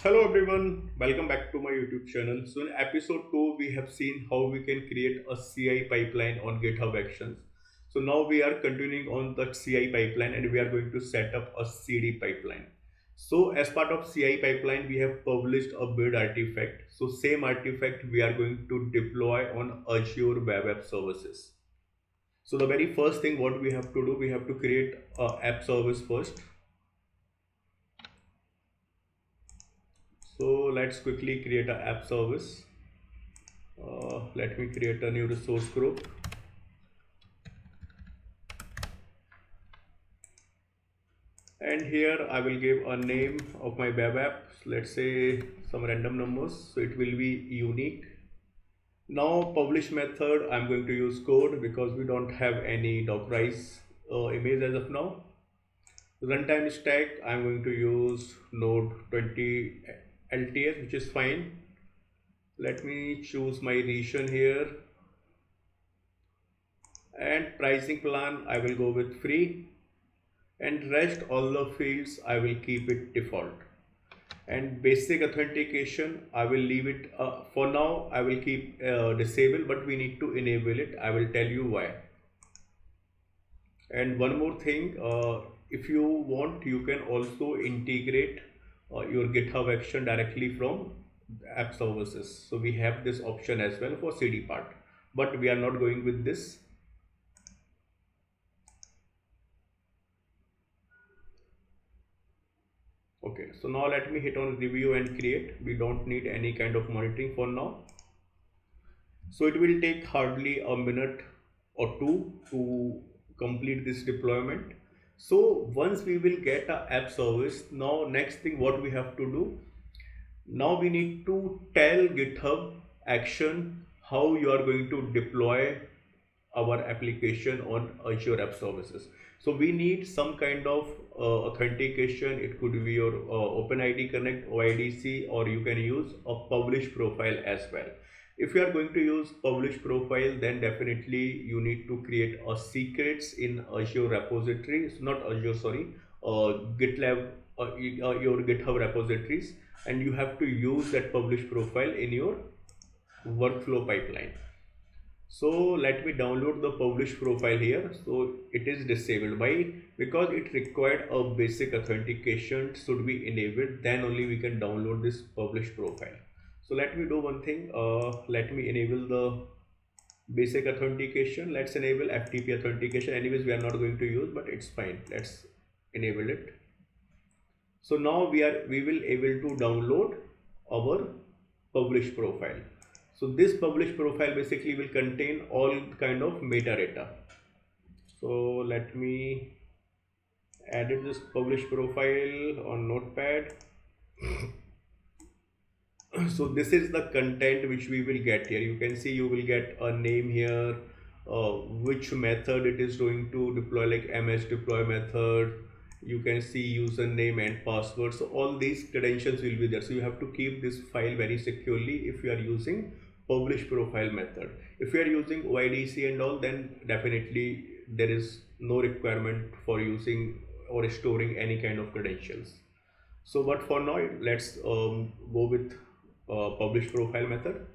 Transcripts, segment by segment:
Hello everyone, welcome back to my YouTube channel. So in episode 2 we have seen how we can create a CI pipeline on GitHub Actions. So now we are continuing on the CI pipeline and we are going to set up a CD pipeline. So as part of CI pipeline we have published a build artifact. So same artifact we are going to deploy on Azure Web App Services. So the very first thing what we have to do, we have to create a app service first. So let's quickly create an app service. Let me create a new resource group, and here I will give a name of my web app. Let's say some random numbers, so it will be unique. Now publish method, I'm going to use code because we don't have any dockerized image as of now. Runtime stack, I'm going to use node 20 LTS, which is fine. Let me choose my region here, and pricing plan I will go with free, and rest all the fields I will keep it default. And basic authentication I will leave it for now. I will keep disabled, but we need to enable it. I will tell you why. And one more thing, if you want you can also integrate your GitHub action directly from app services. So we have this option as well for CD part, but we are not going with this. Okay, so now let me hit on review and create. We don't need any kind of monitoring for now. So it will take hardly a minute or two to complete this deployment. So once we will get a app service, now next thing what we have to do, now we need to tell GitHub action how you are going to deploy our application on Azure App Services. So we need some kind of authentication. It could be your OpenID Connect, OIDC, or you can use a publish profile as well. If you are going to use publish profile, then definitely you need to create a secrets in Azure repository. It's not Azure, sorry, GitLab, your GitHub repositories, and you have to use that publish profile in your workflow pipeline. So let me download the publish profile here. So it is disabled by because it required a basic authentication should be enabled, then only we can download this publish profile. So let me do one thing, let me enable the basic authentication. Let's enable FTP authentication. Anyways we are not going to use, but it's fine, let's enable it. So now we will able to download our publish profile. So this publish profile basically will contain all kind of metadata. So let me edit this publish profile on notepad. So this is the content which we will get here. You can see you will get a name here, which method it is going to deploy, like ms deploy method. You can see username and password. So all these credentials will be there. So you have to keep this file very securely if you are using publish profile method. If you are using OIDC and all, then definitely there is no requirement for using or storing any kind of credentials. So but for now let's go with publish profile method.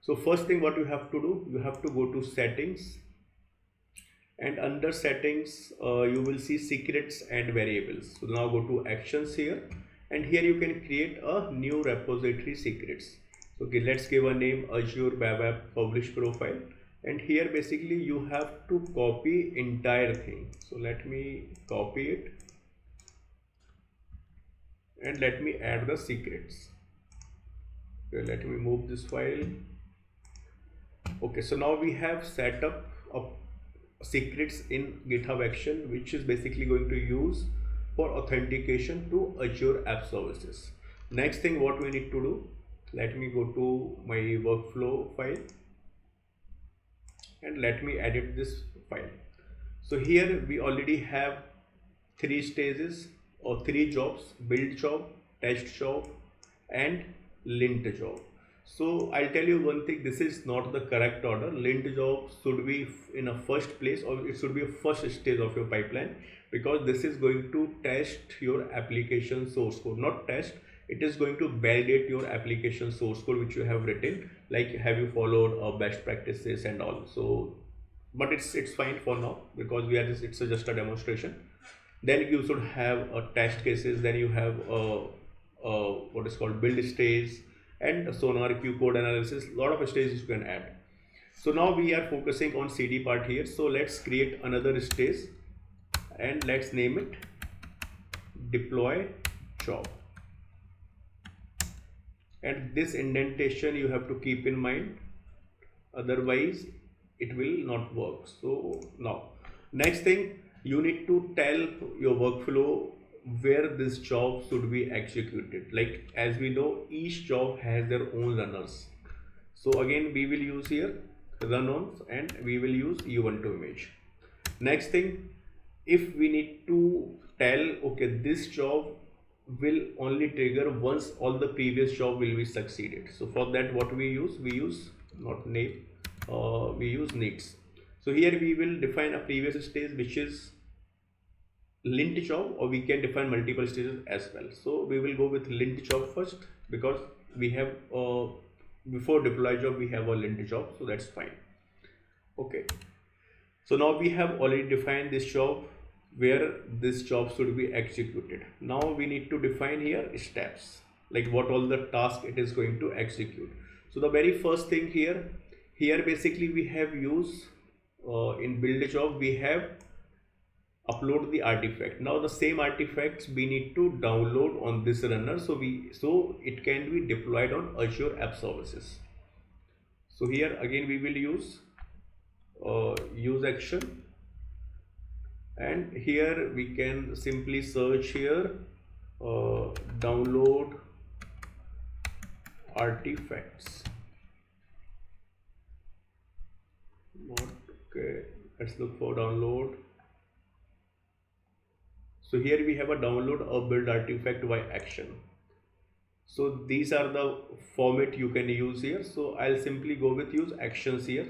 So first thing what you have to do, you have to go to settings, and under settings you will see secrets and variables. So now go to actions here, and here you can create a new repository secrets. So okay, let's give a name Azure Web App Publish Profile, and here basically you have to copy entire thing. So let me copy it, and let me add the secrets. Okay, let me move this file. Okay, so now we have set up a secrets in GitHub action, which is basically going to use for authentication to Azure App Services. Next thing what we need to do, let me go to my workflow file, and let me edit this file. So here we already have three stages or three jobs: build job, test job, and lint job. So I'll tell you one thing, this is not the correct order. Lint job should be in a first place, or it should be a first stage of your pipeline, because this is going to test your application source code, not test, it is going to validate your application source code which you have written, like have you followed best practices and all. So but it's fine for now because we are just a demonstration. Then you should have a test cases, then you have what is called build stage and sonar Q code analysis, lot of stages you can add. So now we are focusing on CD part here, so let's create another stage and let's name it deploy job. And this indentation you have to keep in mind, otherwise it will not work. So now next thing, you need to tell your workflow where this job should be executed. Like as we know, each job has their own runners. So again we will use here run-ons and we will use U12 image. Next thing, if we need to tell okay this job will only trigger once all the previous job will be succeeded. So for that what we use not name, we use needs. So here we will define a previous stage which is lint job, or we can define multiple stages as well. So we will go with lint job first because we have before deploy job we have a lint job, so that's fine. Okay, so now we have already defined this job where this job should be executed. Now we need to define here steps, like what all the task it is going to execute. So the very first thing here basically we have used in build job we have upload the artifact. Now the same artifacts we need to download on this runner, so it can be deployed on Azure App Services. So here again we will use action, and here we can simply search here download artifacts. Okay, let's look for download. So here we have a download a build artifact by action. So these are the format you can use here. So I'll simply go with use actions here.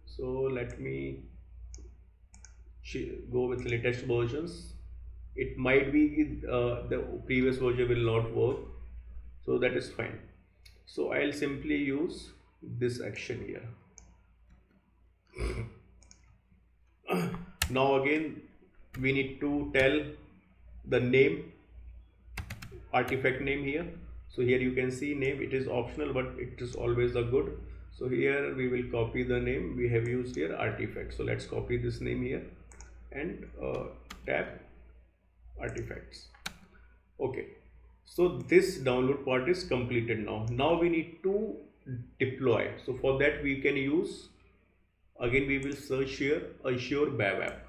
So let me go with latest versions. It might be the previous version will not work, so that is fine. So I'll simply use this action here. Now again we need to tell the name, artifact name here. So here you can see name, it is optional but it is always a good. So here we will copy the name we have used here, artifact. So let's copy this name here and tab artifacts. Okay, so this download part is completed. Now we need to deploy. So for that we can use, again we will search here Azure Web App.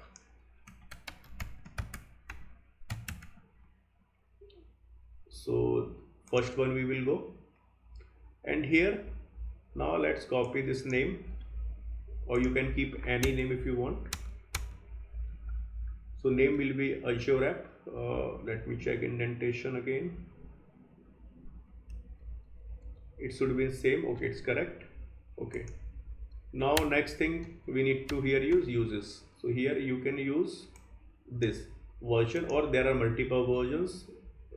So first one we will go, and here now let's copy this name, or you can keep any name if you want. So name will be Azure App. Let me check indentation again. It should be the same. Okay, it's correct. Okay, now next thing we need to here use uses. So here you can use this version, or there are multiple versions,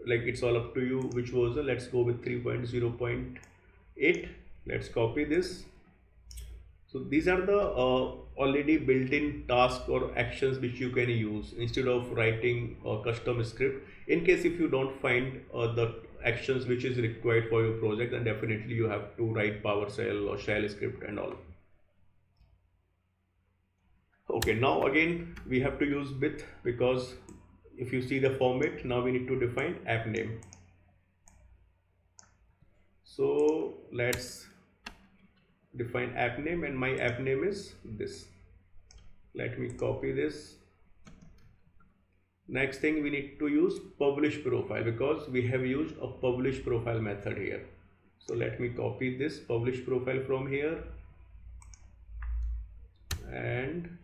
like it's all up to you which version. Let's go with 3.0.8. let's copy this. So these are the already built-in tasks or actions which you can use instead of writing a custom script. In case if you don't find the actions which is required for your project, then definitely you have to write PowerShell or shell script and all. Okay, now again we have to use with, because if you see the format, now we need to define app name. So let's define app name, and my app name is this. Let me copy this. Next thing we need to use publish profile, because we have used a publish profile method here. So let me copy this publish profile from here, and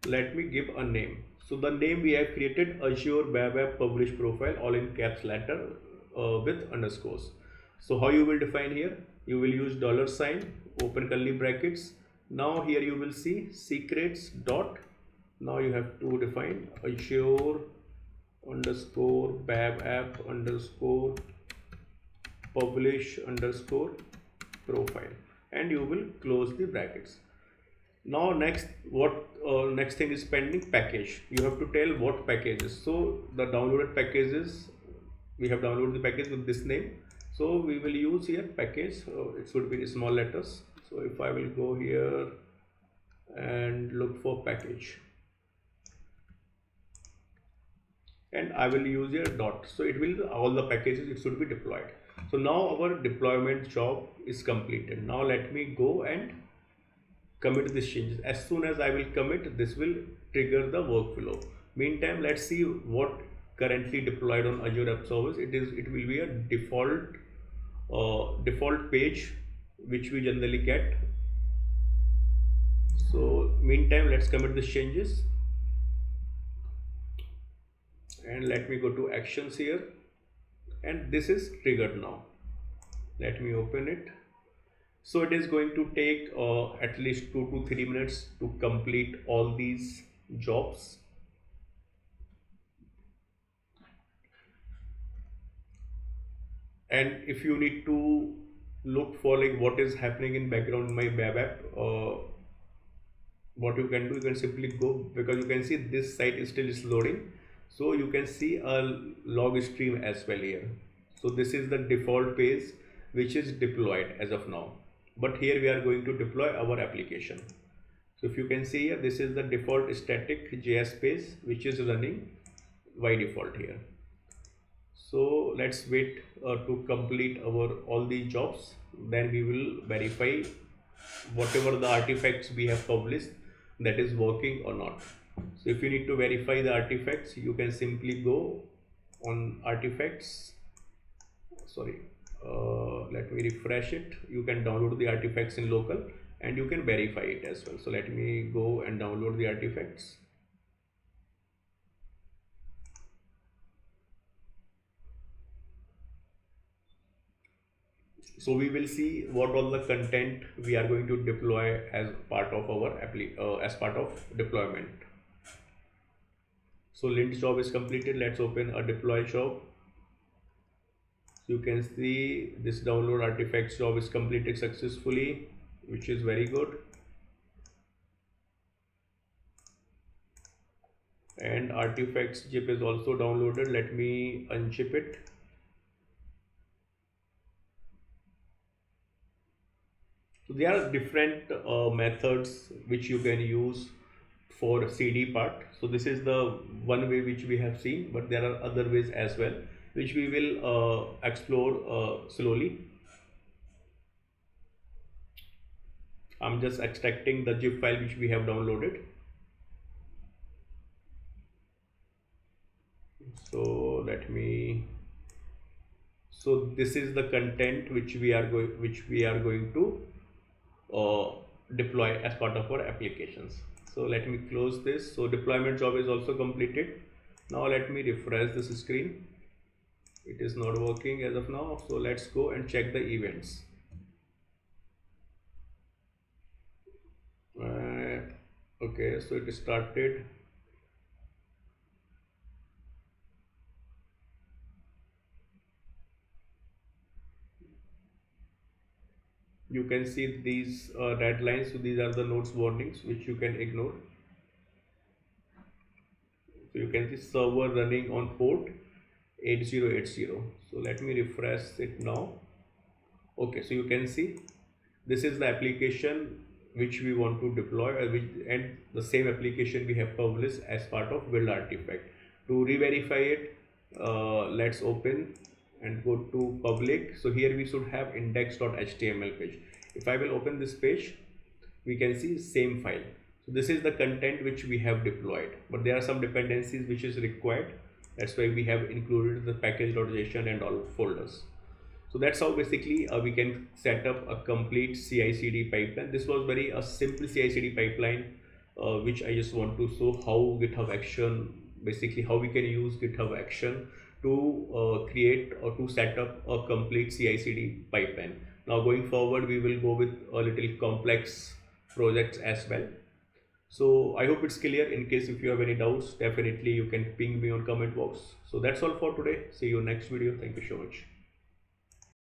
let me give a name. So the name we have created Azure Web App Publish Profile, all in caps letter with underscores. So how you will define here? You will use $, open curly brackets. Now here you will see secrets dot. Now you have to define Azure underscore Web App underscore publish underscore profile, and you will close the brackets. Now next thing is pending package. You have to tell what packages. So the downloaded packages, we have downloaded the package with this name. So we will use here package. It should be small letters. So if I will go here and look for package, and I will use here dot. So it will all the packages, it should be deployed. So now our deployment job is completed. Now let me go and commit these changes. As soon as I will commit, this will trigger the workflow. Meantime, let's see what currently deployed on Azure App Service. It will be a default page which we generally get. So meantime, let's commit these changes, and let me go to actions here, and this is triggered now. Let me open it. So it is going to take at least 2 to 3 minutes to complete all these jobs. And if you need to look for like what is happening in background in my web app, what you can do, you can simply go, because you can see this site is still loading, so you can see a log stream as well here. So this is the default page which is deployed as of now, but here we are going to deploy our application. So if you can see here, this is the default static JS page which is running by default here. So let's wait to complete our all these jobs, then we will verify whatever the artifacts we have published, that is working or not. So if you need to verify the artifacts, you can simply go on artifacts. Sorry, let me refresh it. You can download the artifacts in local and you can verify it as well. So let me go and download the artifacts. So we will see what all the content we are going to deploy as part of our as part of deployment. So lint job is completed. Let's open a deploy job. So you can see this download artifacts job is completed successfully, which is very good. And artifacts zip is also downloaded. Let me unzip it. So there are different methods which you can use for CD part. So this is the one way which we have seen, but there are other ways as well, which we will explore slowly. I'm just extracting the zip file which we have downloaded. So let me. So this is the content which we are going to deploy as part of our applications. So let me close this. So deployment job is also completed. Now let me refresh this screen. It is not working as of now. So let's go and check the events. Okay, so it started. You can see these red lines. So these are the nodes warnings which you can ignore. So you can see server running on port 8080. So let me refresh it now. Okay, so you can see this is the application which we want to deploy, and the same application we have published as part of build artifact. To re-verify it, let's open and go to public. So here we should have index.html page. If I will open this page, we can see same file. So this is the content which we have deployed, but there are some dependencies which is required. That's why we have included the package.json and all folders. So that's how basically we can set up a complete CICD pipeline. This was very a simple CICD pipeline, which I just want to show how GitHub Action, basically how we can use GitHub Action to create or to set up a complete CICD pipeline. Now going forward, we will go with a little complex projects as well. So I hope it's clear. In case if you have any doubts, definitely you can ping me on comment box. So that's all for today. See you next video. Thank you so much.